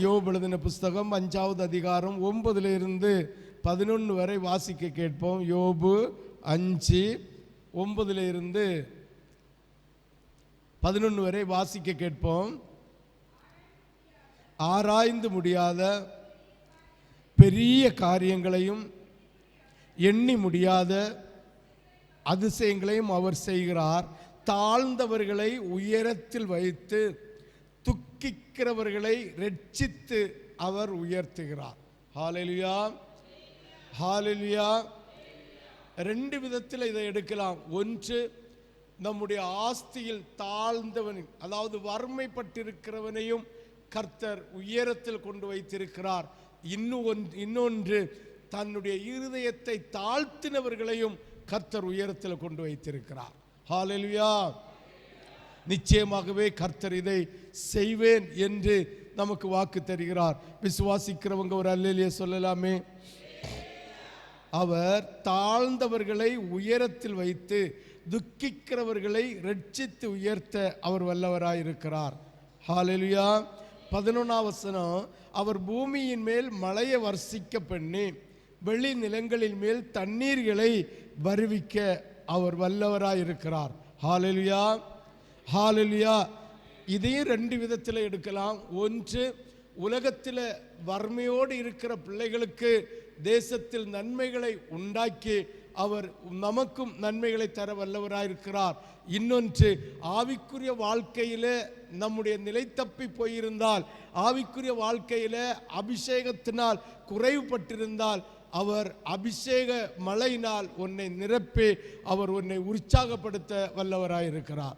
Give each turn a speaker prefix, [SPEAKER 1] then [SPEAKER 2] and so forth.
[SPEAKER 1] யோபு எழுதின புஸ்தகம் 5வது அதிகாரம் 9 11 வரை வாசிக்க கேட்போம். யோபு 5 9 11 வரை வாசிக்க கேட்போம். ஆராய்ந்து முடியாத பெரிய காரியங்களையும் எண்ணி முடியாத அதிசயங்களையும் அவர் செய்கிறார். தாழ்ந்தவர்களை உயரத்தில் வைத்து துக்கிக்கிறவர்களை ரட்சித்து அவர் உயர்த்துகிறார். ஹல்லேலூயா, ஹல்லேலூயா. ரெண்டு விதத்தில் இதை எடுக்கலாம். ஒன்று, நம்முடைய ஆஸ்தியில் தாழ்ந்தவன், அதாவது வறுமைப்பட்டிருக்கிறவனையும் கர்த்தர் உயரத்தில் கொண்டு வைத்திருக்கிறார். இன்னொன்று, தன்னுடைய இருதயத்தை தாழ்த்தினவர்களையும் கர்த்தர் உயரத்தில் கொண்டு வைத்திருக்கிறார். ஹல்லேலூயா. நிச்சயமாகவே கர்த்தர் இதை செய்வேன் என்று நமக்கு வாக்கு தருகிறார். விசுவாசிக்கிறவங்க ஒரு அல்லேலூயா சொல்லலாமே. அவர் தாழ்ந்தவர்களை உயரத்தில் வைத்து துக்கிக்கிறவர்களை ரட்சித்து உயர்த்த அவர் வல்லவராயிருக்கிறார். ஹல்லேலூயா. 11ஆம் வசனம், அவர் பூமியின் மேல் மழையை வர்ஷிக்க பண்ணி வெளி நிலங்களின் மேல் தண்ணீர்களை வருவிக்க அவர் வல்லவராயிருக்கிறார். ஹல்லேலூயா, ஹல்லேலூயா. இதையும் ரெண்டு விதத்தில் எடுக்கலாம். ஒன்று, உலகத்தில் வறுமையோடு இருக்கிற பிள்ளைகளுக்கு தேசத்தில் நன்மைகளை உண்டாக்கி அவர் நமக்கும் நன்மைகளை தர வல்லவராயிருக்கிறார். இன்னொன்று, ஆவிக்குரிய வாழ்க்கையில் நம்முடைய நிலை தப்பி போயிருந்தால், ஆவிக்குரிய வாழ்க்கையில் அபிஷேகத்தினால் குறைவுபட்டிருந்தால், அவர் அபிஷேக மழையினால் உன்னை நிரப்பி அவர் உன்னை உற்சாகப்படுத்த வல்லவராயிருக்கிறார்.